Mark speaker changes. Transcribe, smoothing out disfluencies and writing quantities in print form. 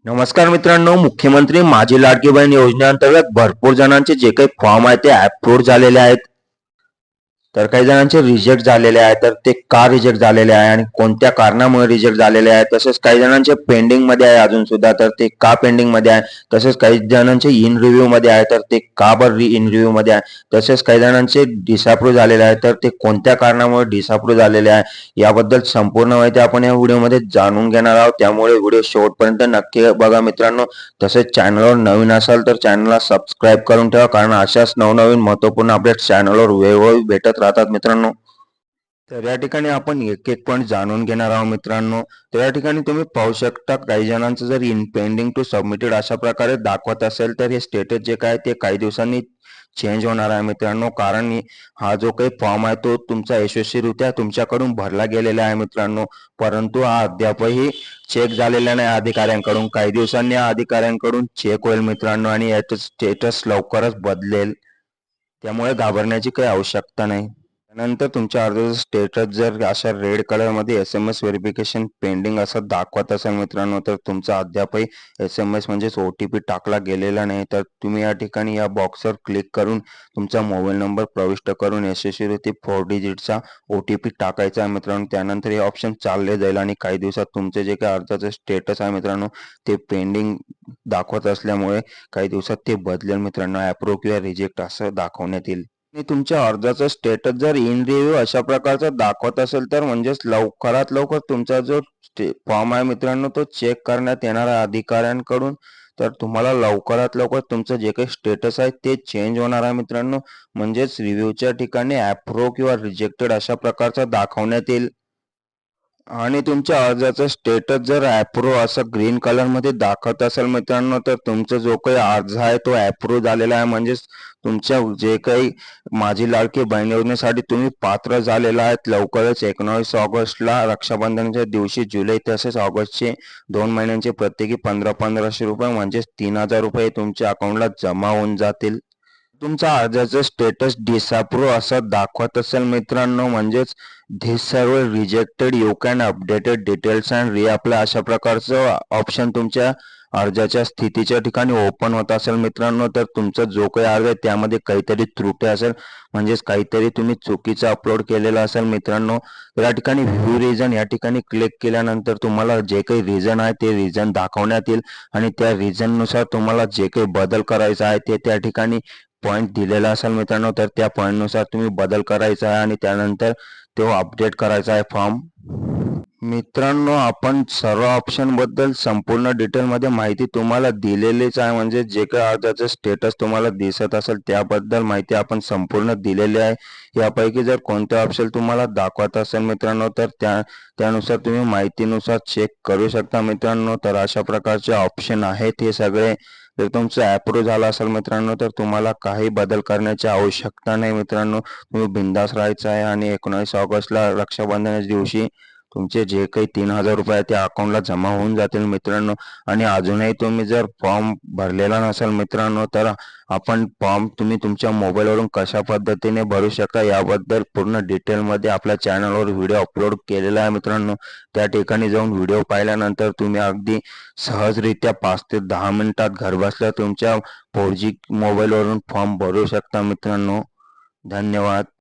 Speaker 1: नमस्कार मित्रांनो, मुख्यमंत्री माझी लाडकी बहीण योजनेअंतर्गत भरपूर जणांचे जे काही फॉर्म आहे ते अप्रूव्ह झालेले आहेत. तर काही जणांचे रिजेक्ट झालेले आहे. तर ते का रिजेक्ट झालेले आहे आणि कोणत्या कारणामुळे रिजेक्ट झालेले आहे, तसेच काही जणांचे पेंडिंग मध्ये आहे अजून सुद्धा, तर ते का पेंडिंग मध्ये आहे. तसेच काही जणांचे इन रिव्ह्यू मध्ये आहे, तर ते का बरं इन रिव्ह्यू मध्ये आहे. तसेच काही जणांचे डिसअप्रूव्ह झालेले आहे, तर ते कोणत्या कारणामुळे डिसअप्रूव्ह झालेले आहे, याबद्दल संपूर्ण माहिती आपण या व्हिडिओमध्ये जाणून घेणार आहोत. त्यामुळे व्हिडिओ शेवटपर्यंत नक्की बघा मित्रांनो. तसेच चॅनलवर नवीन असाल तर चॅनलला सबस्क्राईब करून ठेवा, कारण अशाच नवनवीन महत्त्वपूर्ण अपडेट चॅनलवर वेळोवेळी भेटत राहतात मित्रांनो. तर या ठिकाणी आपण एक एक पॉईंट जाणून घेणार आहोत मित्रांनो. तर या ठिकाणी तुम्ही पाहू शकता, काही जणांचं जर इन पेंडिंग टू सबमिटेड अशा प्रकारे दाखवत असेल, तर हे स्टेटस जे काय ते काही दिवसांनी चेंज होणार आहे मित्रांनो. कारण हा जो काही फॉर्म आहे तो तुमचा यशस्वीरित्या तुमच्याकडून भरला गेलेला आहे मित्रांनो. परंतु हा अद्यापही चेक झालेला नाही अधिकाऱ्यांकडून. काही दिवसांनी हा अधिकाऱ्यांकडून चेक होईल मित्रांनो आणि याचं स्टेटस लवकरच बदलेल. त्यामुळे घाबरण्याची काही आवश्यकता नाही. त्यानंतर तुमच्या अर्जाचं स्टेटस जर अशा रेड कलरमध्ये SMS व्हेरिफिकेशन पेंडिंग असं दाखवत असेल मित्रांनो, तर तुमचा अद्यापही SMS म्हणजेच OTP टाकला गेलेला नाही. तर तुम्ही या ठिकाणी या बॉक्सवर क्लिक करून तुमचा मोबाईल नंबर प्रविष्ट करून यशस्वीरित्या 4 डिजिटचा OTP टाकायचा आहे मित्रांनो. त्यानंतर हे ऑप्शन चालले जाईल आणि काही दिवसात तुमचे जे काही अर्जाचं स्टेटस आहे मित्रांनो, ते पेंडिंग दाखवत असल्यामुळे काही दिवसात ते बदलेल मित्रांनो. अप्रूव्ह किंवा रिजेक्ट असं दाखवण्यात येईल. आणि तुमच्या अर्जाचा स्टेटस जर इन रिव्ह्यू अशा प्रकारचा दाखवत असेल, तर म्हणजेच लवकरात लवकर तुमचा जो फॉर्म आहे मित्रांनो तो चेक करण्यात येणार आहे अधिकाऱ्यांकडून. तर तुम्हाला लवकरात लवकर तुमचं जे काही स्टेटस आहे ते चेंज होणार आहे मित्रांनो. म्हणजेच रिव्ह्यूच्या ठिकाणी अप्रूव्ह किंवा रिजेक्टेड अशा प्रकारचा दाखवण्यात येईल. आणि तुमच्या अर्जाचा स्टेटस जर अप्रूव्ह असं ग्रीन कलरमध्ये दाखवत असेल मित्रांनो, तर तुमचा जो काही अर्ज आहे तो अप्रूव्ह झालेला आहे. म्हणजेच तुमच्या जे काही माझी लाडकी बहीण योजनेसाठी तुम्ही पात्र झालेला आहेत. लवकरच 19 ऑगस्टला रक्षाबंधनाच्या दिवशी जुलै तसेच ऑगस्टचे 2 महिन्यांचे प्रत्येकी 1500 रुपये म्हणजेच 3000 रुपये तुमच्या अकाउंटला जमा होऊन जातील. तुमचा अर्जाचं स्टेटस डिसअप्रूव्ह असं दाखवत असेल मित्रांनो, म्हणजेच धिस सर्व rejected, you can updated details and reapply अशा प्रकारचं ऑप्शन तुमच्या अर्जाच्या स्थितीच्या ठिकाणी ओपन होत असेल मित्रांनो, तर तुमचा जो काही अर्ज आहे त्यामध्ये काहीतरी त्रुटी असेल, म्हणजेच काहीतरी तुम्ही चुकीचं अपलोड केलेलं असेल मित्रांनो. तर या ठिकाणी व्ह्यू रिझन या ठिकाणी क्लिक केल्यानंतर तुम्हाला जे काही रिझन आहे ते रिझन दाखवण्यात येईल आणि त्या रिझननुसार तुम्हाला जे काही बदल करायचा आहे ते त्या ठिकाणी पॉईंट दिलेला असेल मित्रांनो, तर त्या पॉईंटनुसार तुम्ही बदल करायचा आहे आणि त्यानंतर तो अपडेट करायचा आहे फॉर्म. मित्रांनो, आपण सर्व ऑप्शनबद्दल संपूर्ण डिटेलमध्ये माहिती तुम्हाला दिलेलीच आहे. म्हणजे जे काही अर्जाचं स्टेटस तुम्हाला दिसत असेल त्याबद्दल माहिती आपण संपूर्ण दिलेली आहे. यापैकी जर कोणते ऑप्शन तुम्हाला दाखवत असेल मित्रांनो, तर त्यानुसार तुम्ही माहितीनुसार चेक करू शकता मित्रांनो. तर अशा प्रकारचे ऑप्शन आहेत हे सगळे. जर तुमचं अप्रूव्ह झालं असेल मित्रांनो, तर तुम्हाला काही बदल करण्याची आवश्यकता नाही मित्रांनो. तुम्ही बिंदास राहायचं आहे आणि 19 ऑगस्टला रक्षाबंधनाच्या दिवशी तुमचे जे काही 3000 रुपये आहेत ते अकाउंटला जमा होऊन जातील मित्रांनो. आणि अजूनही तुम्ही जर फॉर्म भरलेला नसेल मित्रांनो, तर आपण फॉर्म तुम्ही तुमच्या मोबाईलवरून कशा पद्धतीने भरू शकता याबद्दल पूर्ण डिटेलमध्ये आपल्या चॅनलवर व्हिडिओ अपलोड केलेला आहे मित्रांनो. त्या ठिकाणी जाऊन व्हिडिओ पाहिल्यानंतर तुम्ही अगदी सहजरित्या 5 ते 10 मिनिटात घरबसल्या तुमच्या 4G मोबाईलवरून फॉर्म भरू शकता मित्रांनो. धन्यवाद.